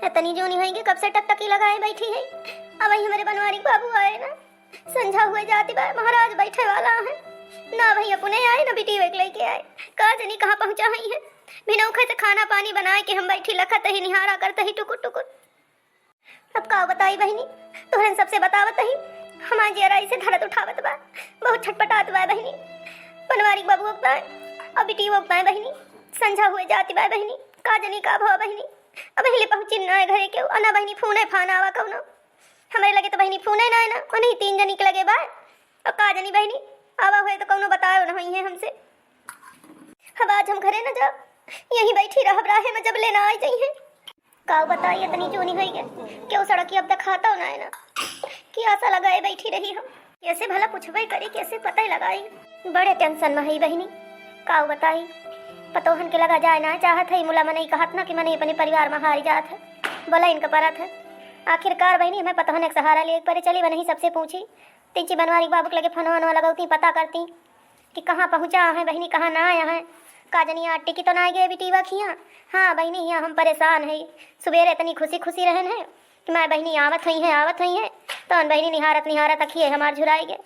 इतनी जो नहीं होंगे कब से टकटकी लगाए बैठी है। अब वही हमारे बनवारी बाबू आए ना, संझा हुए जाती बार महाराज बैठे वाला है ना, भैया पुणे आए ना बेटी वेक लेके आए, कहा जनी कहाँ पहुँचा ही है। बिना उखे से खाना पानी बनाए के हम बैठी लखत ही निहारा करते ही टुकुर टुकुर। अब का बताई बहनी, तोहरन सबसे बतावत ही हमार जरा इसे धड़त उठावत बा, बहुत छटपटात बा बहनी। बनवारी बाबू उगता है अब बेटी उगता है बहनी, संझा हुए जाती बा बहनी, का जनी का भाव बहनी। अब पहले पहुंची ना घरे के अना बहनी फोन फान आवा कौनो, हमारे लगे तो बहनी फोन ना है ना, नहीं 3 जनी के लगे बा। अब का जनी बहनी आवा हुए तो कौनो बताओ नहीं है हमसे। अब आज हम घरे न जाओ, यहीं बैठी रह राहे में जब लेना आ जाइए। का बताइए इतनी जो नहीं हुई है क्यों सड़क अब तक खाता ना है ना, कि आशा लगाए बैठी रही हम, कैसे भला पूछबे करी, कैसे पता ही लगाई। बड़े टेंशन में है बहनी, का बताई पतोहन के लगा जाए ना चाहत है, मुला मन कहत ना कि मने अपने परिवार में हारी जात है, बोला इनका परत है। आखिरकार बहनी हमें पतोहन एक सहारा ले पर चली बन ही सबसे पूछी, तीची बनवारी बाबू के लगे फोन लगाती पता करती कि कहाँ पहुँचा है बहनी, कहाँ ना आया है। काजनिया आटी की तो ना गए बेटीवा खिया। हाँ बहनी यहाँ हम परेशान है, सुबेरे इतनी खुशी खुशी रहन है कि मैं बहनी आवत हुई है तो बहनी निहारत निहारत अखिए हमार झुराई गए।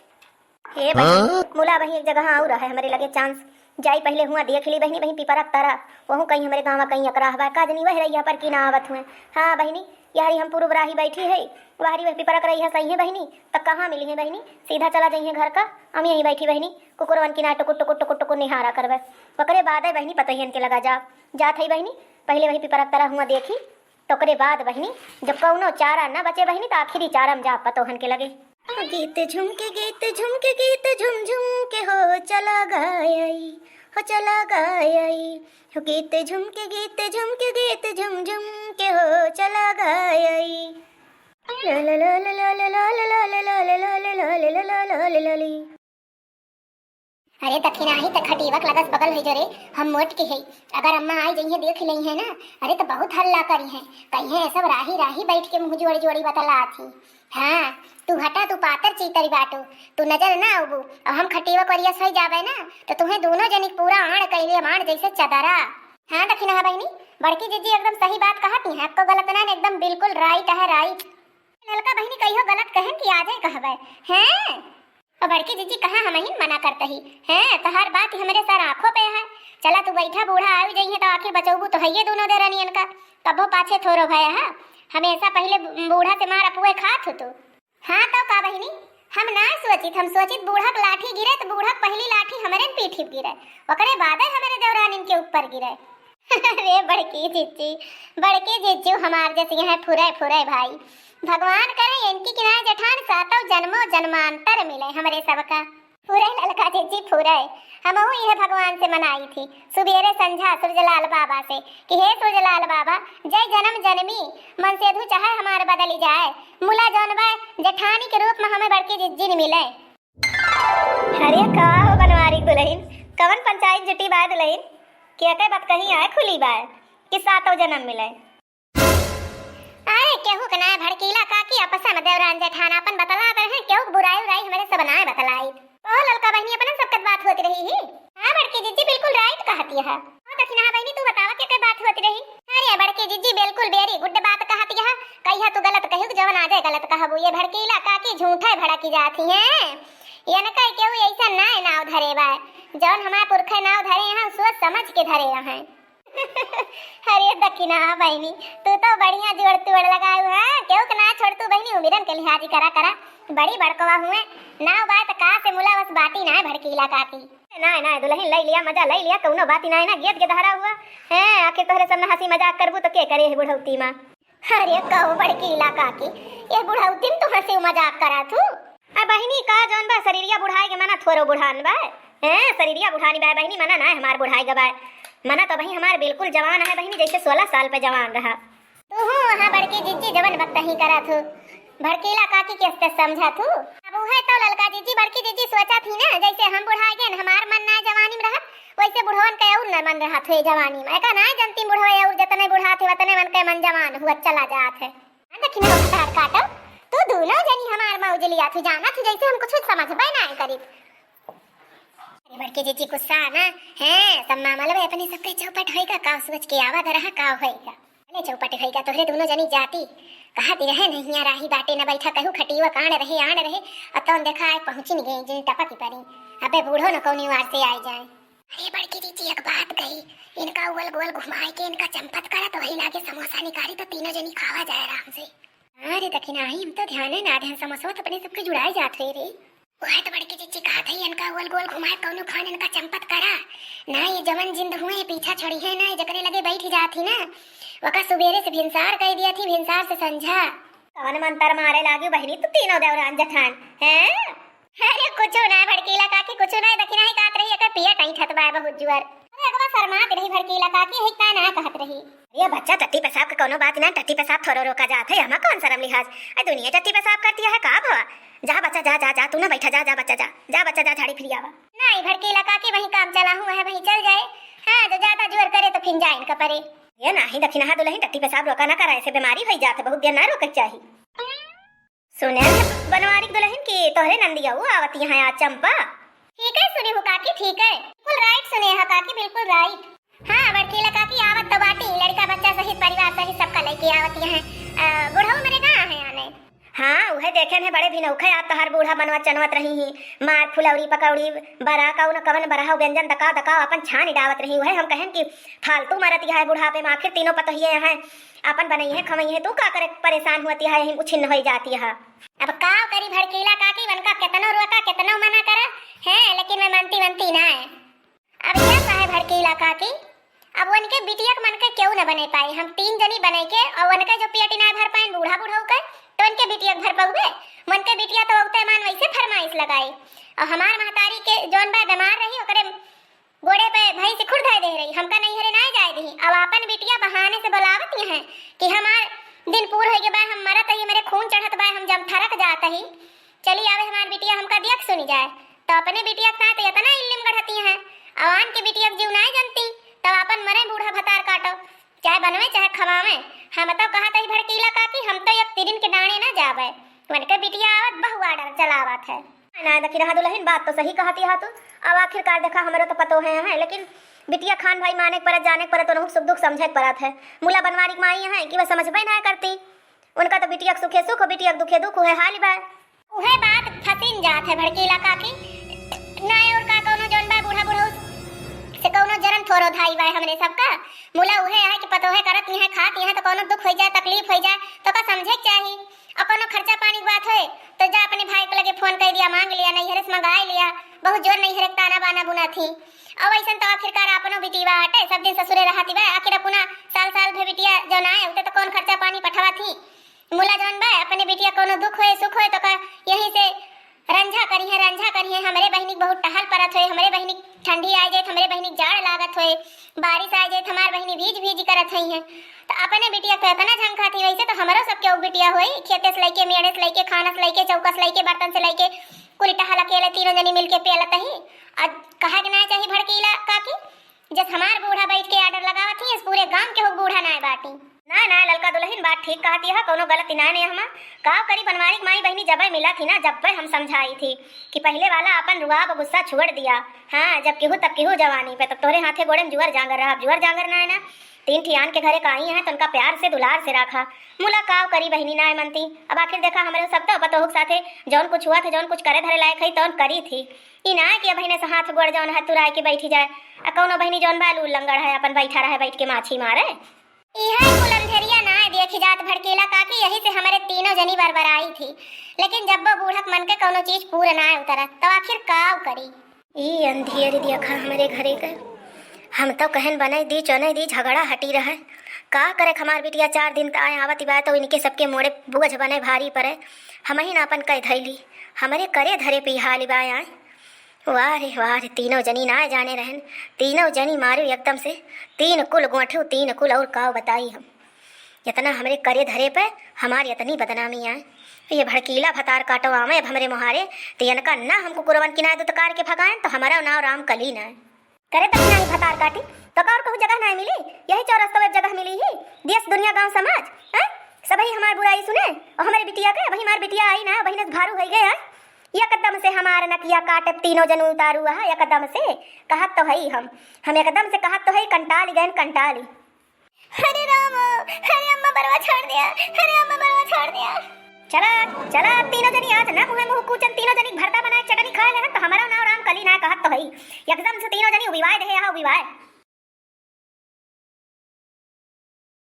हे बहनी मुला बही एक जगह आऊ रहा है हमारे लगे चांस जाई, पहले हुआ देख ली बहनी, बहनी पिपरक तारा वहू कहीं हमारे गाँव कहीं अकराह बा, काजनी वह रही पर की ना आवत हुए। हाँ बहनी यारी हम पूर्व राही बैठी है, वारी वह पिपरक रही है सही है बहनी, तब कहाँ मिली है बहनी, सीधा चला जाइए घर का, हम यहीं बैठी बहनी कुकुरवन की ना टुकुर टुकुर टुकुर टुकुर निहारा करवे। ओकरे बाद है बहनी पतोहियन के लगा जात है बहनी, पहले वही पिपरक तारा हुआ देखी तो ओकरे बाद बहनी जब कौनो चारा न बचे बहनी तो आखिरी चारम जा पतोहन के लगे। गीत झुमके गीत झुम झुम के हो चला गाई, हो चला गाई, हो गीत झुमके गीत झुम झुम के हो चला गाई। ला ला ला ला ला ला ला ला ला ला ला ला ला ला ला ला ला। अरे दखिना ही तक खटीवक लगस बगल है जरे हम मोट के है, अगर अम्मा आई जइए देख लई है ना, अरे तो बहुत हल्ला करी है, कही है सब राही राही बैठ के मुँह जोड़ी जोड़ी बतला थी। हाँ तू हटा, तू पातर चीतरी बाटू, तू नजर ना आबू, और हम खटीवक वरिया सही जावे ना तो तुम्हें दोनों जनी पूरा आड़ कैले माड़ जैसे चदरा। हाँ दखिना बहनी बड़की जीजी एकदम सही बात कहती है, आपको गलत ना, एकदम बिल्कुल राइट है राइट। ललका बहनी कहियो गलत कहन कि आजे कहबे हैं, और बड़की जीजी कहाँ हम ही मना करते ही हैं, तो हर बात हमारे सर आंखों पे है। चला तू बैठा बूढ़ा आयु जाइए तो आखिर बचौबू तो है ये दोनों दे रनियन का, कबो पाछे थोरो भया है, हमेशा पहले बूढ़ा से मार अपुए खात हो तू। हाँ तो का बहनी हम ना सोचित, हम सोचित बूढ़ा की लाठी गिरे तो बूढ़ा पहली लाठी हमारे पीठी गिरे, ओकरे बाद हमारे देवरान इनके ऊपर गिरे। अरे बड़की जीजी हमार जैसे है फुरे फुरे भाई, भगवान करे इनकी किनारे जेठान सातों जन्मों जन्मांतर मिले हमारे सबका। फुरे ललका जीजी फुरे हम यह भगवान से मनाई थी सुबेरे संझा सूरजलाल बाबा से कि हे सूरजलाल बाबा जय जन्म जन्मी मन से धु चाहे हमारे बदली जाए, मुला जौन बा जेठानी के रूप में हमें बड़की जीजी ने मिले। अरे का बनवारी दुल्हन कवन पंचायत जुटी बा दुल्हन, क्या कह बात कहीं आए खुली बा कि सातों जन्म मिले। अरे केहू कना भड़कीला काकी आपस में देवरान जेठान अपन बतला रहे हैं, केहू बुराई उराई हमारे सब बनाए बतलाई। ओ ललका बहनी अपन सबके बात होती रही ही। हां बड़की जीजी बिल्कुल राइट कहती है। ओ दखिना बहनी तू बतावा के बात होती रही। अरे बड़की जीजी बिल्कुल वेरी गुड बात कहती है, कहिया तू गलत कहियो जवन आ जाए गलत कहबू, ये भड़कीला काकी झूठे भड़की जाती हैं, ये न कह केहू ऐसा ना नाव धरे बा, जवन हमारे पुरखे नाव धरे हैं सोच समझ के धरे हैं। अरे दखिना बहनी तू तो बढ़िया जोड़ तोड़ लगाऊ है, क्यों के ना छोड़ तू बहनी उमिरन के लिहाजी करा बड़ी बड़कवा हुए नाव बात का से मुला बस बाती ना भड़कीला काकी ना दुल्हन ले लिया मजा ले लिया कौनो बाती ना ना गेट के धरा हुआ है, आखिर तोहरे सब में हंसी मजाक करबू तो के करे बुढ़ौती मां। अरे कहो भड़कीला काकी ये बुढ़ौती में तो हंसी मजाक करा तू। आ बहनी का जौन बा शरीरिया बुढ़ाई के मना थोरो बुढ़ान बा हैं, शरीरिया बुढ़ानी बा बहनी मना ना है हमार बुढ़ाई के बा, मना तो भाई हमार बिल्कुल जवान है बहनी, जैसे 16 साल पे जवान रहा। तू हो वहां बड़की जीजी जवन वक्त ही करा थू, भड़कीला काकी के अस्ते समझा थू। अब है तो ललका जीजी बड़की जीजी सोचा थी ना जैसे हम बुढ़ाई गए हमार मन ना जवानी में रहा, वैसे बुढ़वन के और न मन रहा थे जवानी में, का ना जनती बुढ़वा और जतने बुढ़ा थे वतने मन के मन जवान हुआ चला जात है। दखिना तार काटो तू दोनों जनी हमार मौज लिया थी, जाना थी जैसे हम कुछ समझबे ना करीब। बड़के जीजी गुस्सा ना है सब मामला में अपनी सबके चौपट होएगा का सोच के आवा रहा का होएगा। ले चौपट भईगा तोहरे दोनों जनी जाती कहा दी रहे नहीं राही बाटे न बैठा कहू खटीवा कांड रहे आण रहे अतन देखा आए पहुंची नहीं गई जिन टपक परी अबे बूढ़ो न कौनी वार से आ जाए। अरे बड़की दीदी एक बात कही इनका उल गोल घुमाए के इनका चंपत करा तो वही लागे समोसा निकाली तो तीनों जनी खावा जाए आराम से। अरे दखिना ही हम तो ध्यान है ना ध्यान समोसा तो अपने सबके जुड़ाए जात रहे रे वह तो बड़की दीदी कहा था इनका उल गोल घुमाए कौनो खान इनका चंपत करा ना ये जवन जिंद हुए पीछा छोड़ी है ना जकरे लगे बैठ जाती ना वका सुबेरे से भिनसार कह दिया थी भिनसार से संझा कौन मंतर मारे लागी बहनी तू तीनों देवरान जठान हैं। अरे कुछ ना भड़कीला काकी कुछ ना दखिना ही कात रही अकर पिया कहीं ठत बाय बहुत जुआर अरे अगवा शर्मात रही भड़कीला काकी ही का ना कहत रही ये बच्चा टट्टी पेशाब का कोनो बात ना टट्टी पेशाब थोरो रोका जात है हमा कौन शर्म लिहाज ए दुनिया टट्टी पेशाब करती है का भवा जा बच्चा जा जा जा तू ना बैठा जा जा बच्चा जा बच्चा जा झाड़ी फिर आवा नहीं भड़कीला काकी वही काम चला हुआ है वही चल जाए हां जो ज्यादा जुआर करे तो फिर जाए इनका परे ये नाही दखिना हा दुलही टट्टी पेशाब रोका ना करा ऐसे बीमारी होई जात है बहुत देर ना रोके चाहिए। सुने बनवारी दुल्हन की तोहरे नंदिया वो आवती है आज चंपा ठीक है सुनी हो काकी ठीक है बिल्कुल राइट सुने हा काकी बिल्कुल राइट हां बड़कीला काकी आवत तो बाटी लड़का बच्चा सहित परिवार सहित सबका लेके आवती है बुढ़ऊ मेरे कहां है आने हाँ वह देखे में बड़े भी नौखे आता हर बूढ़ा बनवत चनवत रही ही मार फुलौरी पकौड़ी बरा कौन कवन बरहा व्यंजन दका दका अपन छान डावत रही वह हम कहें कि फालतू मरती है बुढ़ापे में आखिर तीनों पतोहिए हैं अपन बनई है खमई है तू का करे परेशान होती है उछिन्न हो जाती है। अब का करी भड़कीला काकी बनका कितनो रोका कितनो मना करा है लेकिन मैं मनती ना है। अब क्या कहे भड़कीला काकी अब उनके बिटिया मन के क्यों न बने पाए हम तीन जनी बने के और उनके जो पेटी ना भर पाए बूढ़ा बूढ़ा के तो उनके बिटिया भर पाऊगे मन के बिटिया तो उगते मान वैसे फरमाइश लगाई और हमार महतारी के जौन बा बीमार रही ओकरे गोड़े पे भाई से खुद दे रही हमका नहीं हरे ना जाए दी अब अपन बिटिया बहाने से बुलावती हैं कि हमार दिन पूर हो गए बा हम मरत ही मेरे खून चढ़त बा हम जब थरक जात ही चली आवे हमार बिटिया हमका देख सुनी जाए तो अपने बिटिया का तो इतना इल्म गढ़ती है अवान के बिटिया जीव ना जानती तब अपन मरे बूढ़ा भतार काटो चाहे बनवे चाहे खवावे हम तो कहा तही भड़कीला काकी हम तो एक तिरिन के डाणे ना जावे मन के बिटिया आवत बहु आडर चलावत है ना दखी रहा दुल्हन बात तो सही कहती है तू अब आखिरकार देखा हमारे तो पतो है लेकिन बिटिया खान भाई माने पर जाने पर तो सुख दुख समझे परत है मुला बनवारी माई है कि वह समझबे ना करती उनका तो बिटिया सुखे सुख बिटिया दुखे दुख है हाल बा उहे बात फसिन जात है भड़कीला काकी ना और का कोनो जौन बा बूढ़ा बूढ़ा से कोनो जरन थोरो धाई बाय हमरे सबका मुला उहे है कि पतो है करत नहीं है खाती है तो कोनो दुख हो जाए तकलीफ हो जाए तो का समझे चाहिए और कोनो खर्चा पानी की बात है तो जा अपने भाई को लगे फोन कर दिया मांग लिया नहीं हरस मंगा लिया बहुत जोर नहीं हरे ताना बाना बुना थी अब ऐसा तो आखिरकार अपनो बिटिया हटे सब दिन ससुरे रहती बा आखिर अपना साल साल भे बिटिया जो ना उते तो कौन खर्चा पानी पठवा थी मुला जौन बा अपने बिटिया कोनो दुख होए सुख होए तो का यहीं से रंझा करी है हमारे बहनी बहुत टहल परत होए हमारे बहनी ठंडी आ जाए हमारे बहनी जाड़ लागत होए बारिश आ जाए हमार बहनी भीज करत हई है तो अपने बिटिया तो इतना झंखा थी वैसे तो हमारो सबके बिटिया होई खेते से लेके मेड़े से लेके खाना से लेके चौका से लेके बर्तन से लेके कुल टहल अकेले तीनों जनी मिलके पेलत ही और कहा ना चाहिए भड़कीला काकी जब हमार बूढ़ा बैठ के आर्डर लगावत ही इस पूरे गांव के हो बूढ़ा ना बाटी ना ना ललका दुल्हन बात ठीक कहती है कोनो गलत ना ने हमा का करी बनवारी माई बहनी जब मिला थी ना जब हम समझाई थी कि पहले वाला अपन रुआब गुस्सा छोड़ दिया हाँ जब केहू तब केहू जवानी पे तब तोरे हाथे गोड़े में जुअर जांगर रहा जुअर जांगर ना है ना तीन ठियान के घरे काई है तो उनका प्यार से दुलार से रखा मुलाकाव करी बहनी ना मनती अब आखिर देखा हमारे सब तो पतोह साथे जौन कुछ हुआ था जौन कुछ करे धरे लायक है तौन करी थी ई ना कि बहने से हाथ गोड़ जौन है तुराय के बैठी जाए आ कौनो बहनी जौन बालू लंगड़ है अपन बैठा रहे बैठ के माछी मारे इहा कुल अंधेरिया ना देखी जात भड़कीला काकी यही से हमारे तीनों जनी बरबराई थी लेकिन जब वो बूढ़क मन के कोनो चीज पूरा ना उतरा तो आखिर काव करी ई अंधेरी देखा हमारे घरे के हम तो कहन बनाई दी चौने दी झगड़ा हटी रहे का करे हमार बिटिया 4 दिन आए आवती बात तो इनके सबके मोड़े बोझ बने भारी पड़े हम ही ना अपन कह धैली हमारे करे धरे पे हाल बाय आए वाह रे तीनों जनी ना जाने रहन तीनों जनी मारू एकदम से 3 कुल गोठू 3 कुल और काव बताई हम इतना हमारे करे धरे पे हमारी इतनी बदनामी आए ये भड़कीला भतार काटो आवे अब हमारे मुहारे तो इनका ना हमको कुरवन किनाए दुतकार के भगाएं तो हमारा नाव राम कली ना करे तक नहीं भतार काटी तो और कहूँ जगह नहीं मिली यही चौरस्ता में जगह मिली ही देश दुनिया गांव समाज है सब ही हमारी बुराई सुने और हमारे बिटिया के वही हमारी बिटिया आई ना बहने भारू हो गए एकदम से हमारा नकिया काटे तीनों जन उतारू है एकदम से कहत तो है हम एकदम से कहत तो है कंटाली गए कंटाली अरे राम, अरे अम्मा बरवा छोड़ दिया, अरे अम्मा बरवा छोड़ दिया। चला चला तीनों जनी आज ना मुहे मुंह कूचन तीनों जनी भरता बनाए चटनी खाए ले तो हमारा नाम राम कली ना कहत तो भई एकदम से तीनों जनी विवाह दे यहाँ विवाह